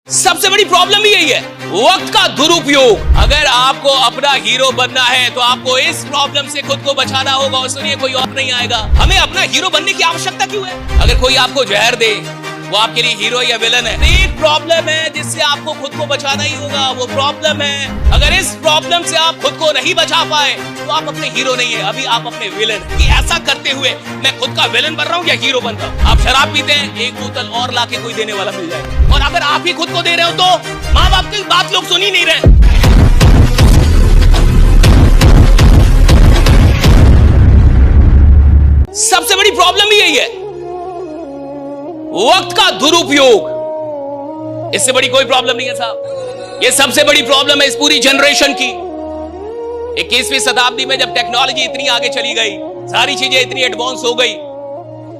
सबसे बड़ी प्रॉब्लम ही यही है, वक्त का दुरुपयोग। अगर आपको अपना हीरो बनना है तो आपको इस प्रॉब्लम से खुद को बचाना होगा। और सुनिए, कोई और नहीं आएगा। हमें अपना हीरो बनने की आवश्यकता क्यों है? अगर कोई आपको जहर दे, वो आपके लिए हीरो या विलन है। एक प्रॉब्लम है जिससे आपको खुद को बचाना ही होगा, वो प्रॉब्लम है। अगर इस प्रॉब्लम से आप खुद को नहीं बचा पाए तो आप अपने हीरो नहीं है, अभी आप अपने विलन है। कि ऐसा करते हुए मैं खुद का विलन बन रहा हूँ या हीरो बन रहा हूँ। आप शराब पीते हैं, एक बोतल और लाके कोई देने वाला मिल जाए। और अगर आप ही खुद को दे रहे हो तो माँ बाप की बात लोग सुन ही नहीं रहे। सबसे बड़ी प्रॉब्लम ही यही है, वक्त का दुरुपयोग। इससे बड़ी कोई प्रॉब्लम नहीं है साहब। ये सबसे बड़ी प्रॉब्लम है इस पूरी जनरेशन की। 21वीं शताब्दी में जब टेक्नोलॉजी इतनी आगे चली गई, सारी चीजें इतनी एडवांस हो गई,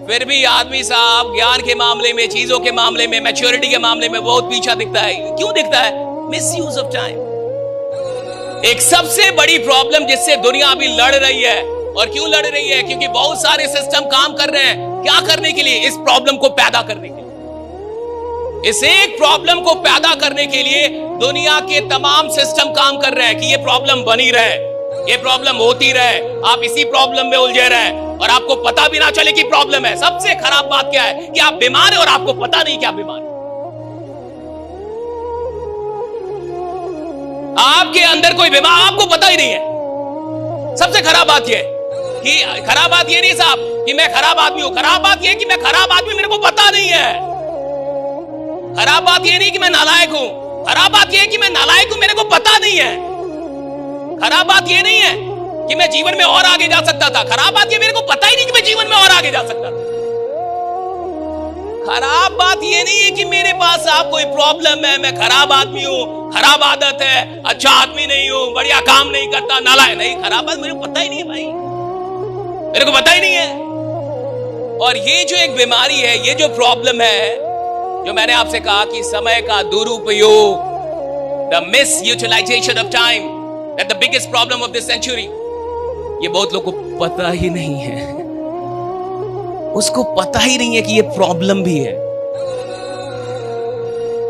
फिर भी आदमी साहब ज्ञान के मामले में, चीजों के मामले में, मैच्योरिटी के मामले में बहुत पीछा दिखता है। क्यों दिखता है? Misuse of time. एक सबसे बड़ी प्रॉब्लम जिससे दुनिया अभी लड़ रही है। और क्यों लड़ रही है? क्योंकि बहुत सारे सिस्टम काम कर रहे हैं। क्या करने के लिए? इस प्रॉब्लम को पैदा करने के लिए। इस एक प्रॉब्लम को पैदा करने के लिए दुनिया के तमाम सिस्टम काम कर रहे हैं कि ये प्रॉब्लम बनी रहे, ये प्रॉब्लम होती रहे, आप इसी प्रॉब्लम में उलझे रहे और आपको पता भी ना चले कि प्रॉब्लम है। सबसे खराब बात क्या है कि आप बीमार हैं और आपको पता नहीं कि आप बीमार हैं। आपके अंदर कोई बीमार, आपको पता ही नहीं है। सबसे खराब बात यह है कि खराब बात यह नहीं साहब कि मैं खराब आदमी हूं। खराब बात यह है कि मैं खराब आदमी, मेरे को पता नहीं है। खराब बात यह नहीं कि मैं नालायक हूं। खराब बात यह है कि मैं नालायक हूं, मेरे को पता नहीं है। खराब बात यह नहीं है कि मैं जीवन में और आगे जा सकता था। खराब बात यह मेरे को पता ही नहीं कि मैं जीवन में और आगे जा सकता था। खराब बात यह नहीं है कि मेरे पास आप कोई प्रॉब्लम है, मैं खराब आदमी हूं, खराब आदत है, अच्छा आदमी नहीं हूं, बढ़िया काम नहीं करता, नालायक नहीं। खराब बात मेरे को पता ही नहीं है भाई, मेरे को पता ही नहीं है। और ये जो एक बीमारी है, ये जो प्रॉब्लम है, जो मैंने आपसे कहा कि समय का दुरुपयोग, the misutilization of time, that the biggest problem of this century, ये बहुत लोगों को पता ही नहीं है। उसको पता ही नहीं है कि ये प्रॉब्लम भी है।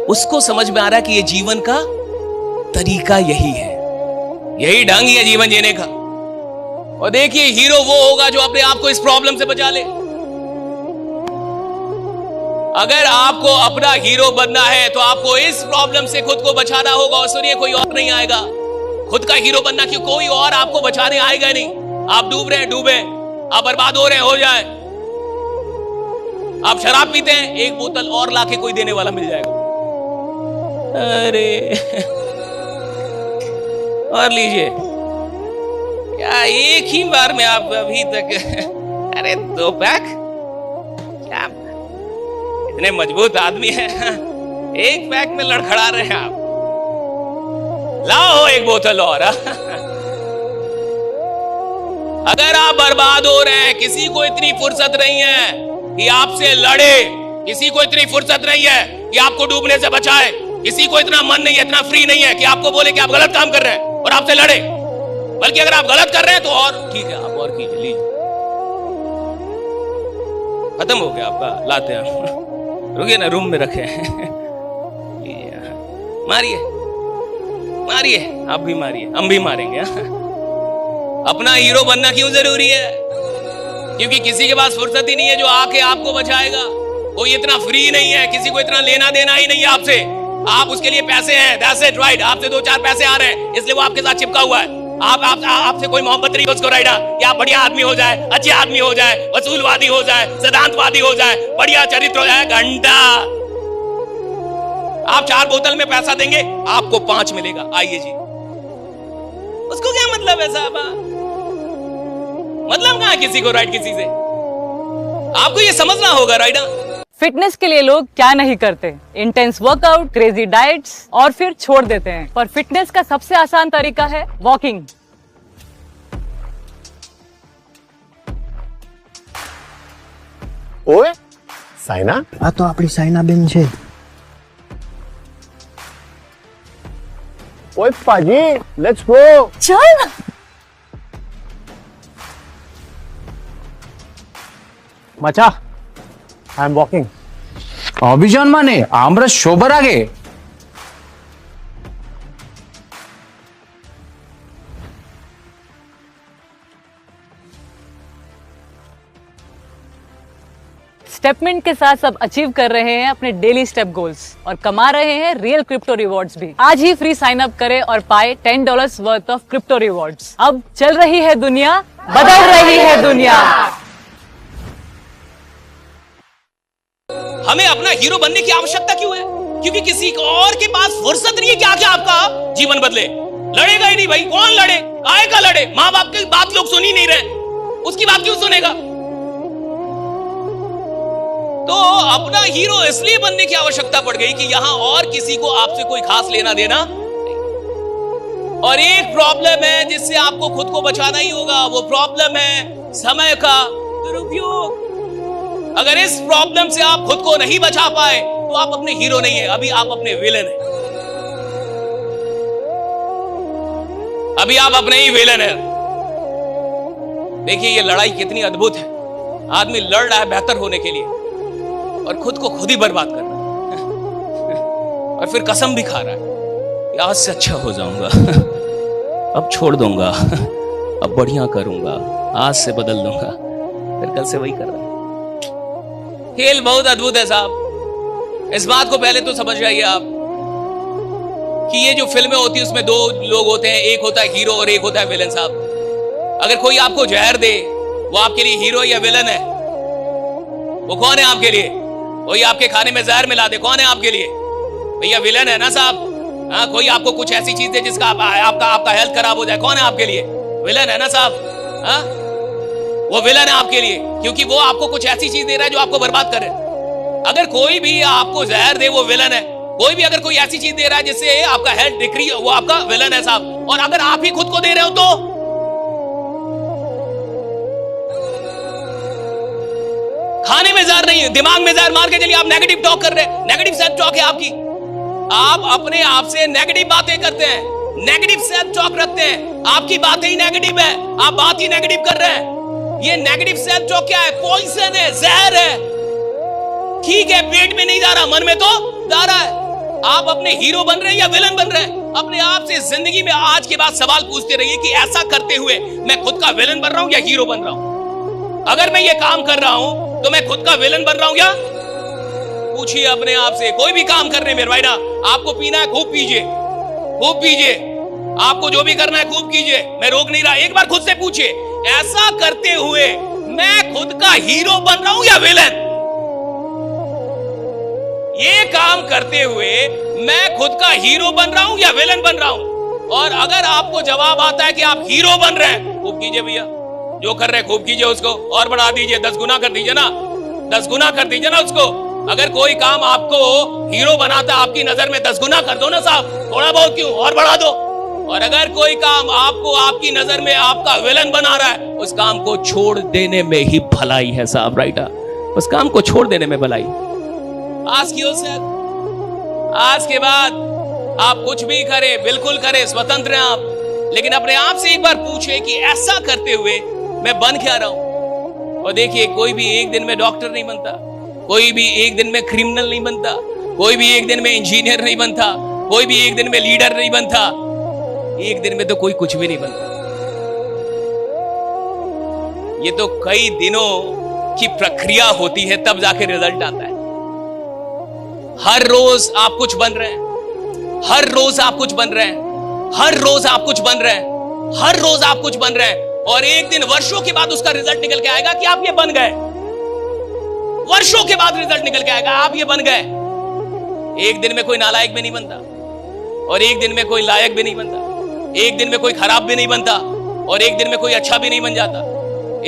उसको समझ में आ रहा है कि ये जीवन का तरीका यही है, यही ढंग है जीवन जीने का। और देखिए, हीरो वो होगा जो अपने आप को इस प्रॉब्लम से बचा ले। अगर आपको अपना हीरो बनना है तो आपको इस प्रॉब्लम से खुद को बचाना होगा। और सुनिए, कोई और नहीं आएगा। खुद का हीरो बनना क्यों? कोई और आपको बचाने आएगा नहीं। आप डूब रहे हैं, डूबे। आप बर्बाद हो रहे हैं, हो जाए। आप शराब पीते हैं, एक बोतल और लाके कोई देने वाला मिल जाएगा। अरे और लीजिए, क्या एक ही बार में आप अभी तक अरे 2 पैक? क्या इतने मजबूत आदमी हैं, एक पैक में लड़खड़ा रहे हैं आप। लाओ एक बोतल और। अगर आप बर्बाद हो रहे हैं, किसी को इतनी फुर्सत नहीं है कि आपसे लड़े, किसी को इतनी फुर्सत नहीं है कि आपको डूबने से बचाए, किसी को इतना मन नहीं है, इतना फ्री नहीं है कि आपको बोले कि आप गलत काम कर रहे हैं और आपसे लड़े। बल्कि अगर आप गलत कर रहे हैं तो और ठीक है, आप और कीजिए, लीजिए। खत्म हो गया आपका, लाते हैं। रुकिए ना, रूम में रखे। लीजिए, मारिए मारिए, आप भी मारिए, हम भी मारेंगे। अपना हीरो बनना क्यों जरूरी है? क्योंकि किसी के पास फुर्सत ही नहीं है जो आके आपको बचाएगा। कोई इतना फ्री नहीं है, किसी को इतना लेना देना ही नहीं है आपसे। आप उसके लिए पैसे हैं, that's it, right? आपसे 2-4 पैसे आ रहे हैं, इसलिए वो आपके साथ चिपका हुआ है। आपसे कोई मोहब्बत नहीं उसको, राइट? कि आप बढ़िया आदमी हो जाए, अच्छे आदमी हो जाए, वसूलवादी हो जाए, सिद्धांतवादी हो जाए, बढ़िया चरित्र हो जाए। घंटा आप 4 बोतल में पैसा देंगे, आपको 5 मिलेगा। आइए जी, उसको क्या मतलब है साहब? मतलब कहां है किसी को, राइट? किसी से आपको ये समझना होगा, राइट? फिटनेस के लिए लोग क्या नहीं करते, इंटेंस वर्कआउट, क्रेजी डाइट्स और फिर छोड़ देते हैं। पर फिटनेस का सबसे आसान तरीका है वॉकिंग। ओए साइना, આ તો આપણી સાયનાબેન છે। ओए पाजी, लेट्स गो। चल मचा, आई एम वॉकिंग। অভিযান মানে আমরা সবার আগে स्टेपमिंट के साथ सब अचीव कर रहे हैं अपने डेली स्टेप गोल्स और कमा रहे हैं रियल क्रिप्टो रिवॉर्ड्स भी। आज ही फ्री साइन अप करें और पाए $10 वर्थ ऑफ क्रिप्टो रिवॉर्ड्स। अब चल रही है दुनिया, बदल रही है दुनिया। हमें अपना हीरो बनने की आवश्यकता क्यों है? क्योंकि किसी और के पास फुर्सत नहीं है कि आके आपका जीवन बदले। लड़ेगा ही नहीं भाई, कौन लड़े, काहे का लड़े? माँ बाप की बात लोग सुन ही नहीं रहे, उसकी बात क्यों सुनेगा? तो अपना हीरो इसलिए बनने की आवश्यकता पड़ गई कि यहां और किसी को आपसे कोई खास लेना देना नहीं। और एक प्रॉब्लम है जिससे आपको खुद को बचाना ही होगा, वो प्रॉब्लम है समय का दुरुपयोग। अगर इस प्रॉब्लम से आप खुद को नहीं बचा पाए तो आप अपने हीरो नहीं है, अभी आप अपने विलेन है। अभी आप अपने ही विलेन है। देखिए ये लड़ाई कितनी अद्भुत है। आदमी लड़ रहा है बेहतर होने के लिए और खुद को खुद ही बर्बाद कर रहा है और फिर कसम भी खा रहा है कि आज से अच्छा हो जाऊंगा, अब छोड़ दूंगा, अब बढ़िया करूंगा, आज से बदल दूंगा, फिर कल से वही कर रहा है। खेल बहुत अद्भुत है साहब। इस बात को पहले तो समझ जाइए आप कि ये जो फिल्में होती है उसमें दो लोग होते हैं, एक होता है हीरो और एक होता है विलन साहब। अगर कोई आपको जहर दे वो आपके लिए हीरो या विलन है? वो कौन है आपके लिए? कोई आपके खाने में जहर मिला दे, कौन है आपके लिए? भैया विलन है ना साहब। हाँ, कोई आपको कुछ ऐसी चीज दे जिसका आपका हेल्थ खराब हो जाए, कौन है आपके लिए? विलन है ना साहब। हाँ, वो विलन है आपके लिए क्योंकि वो आपको कुछ ऐसी चीज दे रहा है जो आपको बर्बाद करे। अगर कोई भी आपको जहर दे वो विलन है। कोई भी अगर कोई ऐसी चीज दे रहा है जिससे आपका हेल्थ डिक्रीज, वो आपका विलन है साहब। और अगर आप ही खुद को दे रहे हो तो खाने में जहर नहीं है, दिमाग में जहर मार के चलिए आप नेगेटिव टॉक कर रहे हैं, नेगेटिव सेल्फ टॉक है आपकी। आप अपने आप से नेगेटिव बातें करते हैं, नेगेटिव सेल्फ टॉक रखते हैं, आपकी बातें ही नेगेटिव है, आप बात ही नेगेटिव कर रहे हैं। ये नेगेटिव सेल्फ टॉक क्या है? पॉइजन है, जहर है। ठीक है, पेट में नहीं जा रहा, मन में तो जा रहा है। आप अपने हीरो बन रहे हैं या विलन बन रहे हैं? अपने आप से जिंदगी में आज के बाद सवाल पूछते रहिए कि ऐसा करते हुए मैं खुद का विलन बन रहा हूं या हीरो बन रहा हूं। अगर मैं ये काम कर रहा हूं तो मैं खुद का विलन बन रहा हूं क्या? पूछिए अपने आप से। कोई भी काम करने में भाई ना, आपको पीना है खूब पीजिए, खूब पीजिए, आपको जो भी करना है खूब कीजिए, मैं रोक नहीं रहा। एक बार खुद से पूछिए, ऐसा करते हुए मैं खुद का हीरो बन रहा हूं या विलन? ये काम करते हुए मैं खुद का हीरो बन रहा हूं या विलन बन रहा हूं? और अगर आपको जवाब आता है कि आप हीरो बन रहे हैं, खूब कीजिए भैया, जो कर रहे हैं खूब कीजिए, उसको और बढ़ा दीजिए, 10 गुना कर दीजिए ना, 10 गुना कर दीजिए ना उसको। अगर कोई काम आपको हीरो बनाता है आपकी नजर में, 10 गुना कर दो ना साहब, थोड़ा बहुत क्यों, और बढ़ा दो। और अगर कोई काम आपको आपकी नजर में आपका विलन बना रहा है, उस काम को छोड़ देने में ही भलाई है साहब। राइट, उस काम को छोड़ देने में भलाई। आस्क योरसेल्फ, आज के बाद आप कुछ भी करें, बिल्कुल करें, स्वतंत्र हैं आप, लेकिन अपने आप से एक बार पूछे कि ऐसा करते हुए मैं बन क्या रहा हूं। और देखिए, कोई भी एक दिन में डॉक्टर नहीं बनता, कोई भी एक दिन में क्रिमिनल नहीं बनता, कोई भी एक दिन में इंजीनियर नहीं बनता, कोई भी एक दिन में लीडर नहीं बनता, एक दिन में तो कोई कुछ भी नहीं बनता। ये तो कई दिनों की प्रक्रिया होती है, तब जाके रिजल्ट आता है। हर रोज आप कुछ बन रहे हैं, हर रोज आप कुछ बन रहे हैं, हर रोज आप कुछ बन रहे हैं, हर रोज आप कुछ बन रहे हैं। और एक दिन वर्षों के बाद उसका रिजल्ट निकल के आएगा कि आप ये बन गए। वर्षों के बाद रिजल्ट निकल के आएगा, आप ये बन गए। एक दिन में कोई नालायक भी नहीं बनता, और एक दिन में कोई लायक भी नहीं बनता, एक दिन में कोई खराब भी नहीं बनता, और एक दिन में कोई अच्छा भी नहीं बन जाता।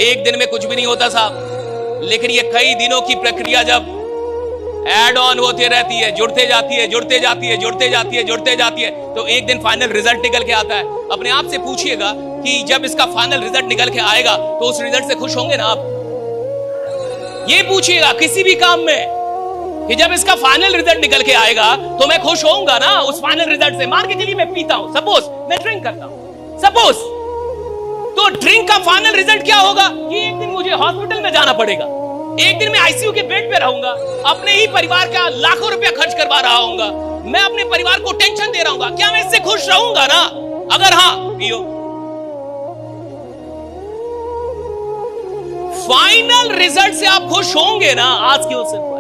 एक दिन में कुछ भी नहीं होता साहब। लेकिन ये कई दिनों की प्रक्रिया जब एड ऑन होती रहती है, जुड़ते जाती है, जुड़ते जाती है, जुड़ते जाती है, जुड़ते जाती है, तो एक दिन फाइनल रिजल्ट निकल के आता है। अपने आप से पूछिएगा कि जब इसका फाइनल रिजल्ट निकल के आएगा तो उस रिजल्ट से खुश होंगे ना आप? ये पूछिएगा किसी भी काम में कि जब इसका फाइनल रिजल्ट निकल के आएगा तो मैं खुश होऊंगा ना उस फाइनल रिजल्ट से। मान के चलिए मैं पीता हूं, सपोज मैं ड्रिंक करता हूं, सपोज, तो ड्रिंक का फाइनल रिजल्ट क्या होगा कि एक दिन मुझे हॉस्पिटल में जाना पड़ेगा, एक दिन मैं आईसीयू के बेड पे रहूंगा, अपने ही परिवार का लाखों रुपया खर्च करवा रहा हूंगा, मैं अपने परिवार को टेंशन दे रहा हूंगा। क्या मैं इससे खुश रहूंगा ना? अगर हाँ, पियो। फाइनल रिजल्ट से आप खुश होंगे ना, आज के उस दिन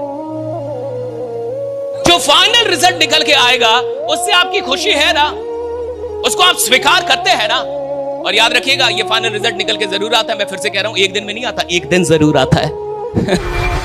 जो फाइनल रिजल्ट निकल के आएगा उससे आपकी खुशी है ना, उसको आप स्वीकार करते हैं ना। और याद रखिएगा, ये फाइनल रिजल्ट निकल के जरूर आता है। मैं फिर से कह रहा हूं, एक दिन में नहीं आता, एक दिन जरूर आता है।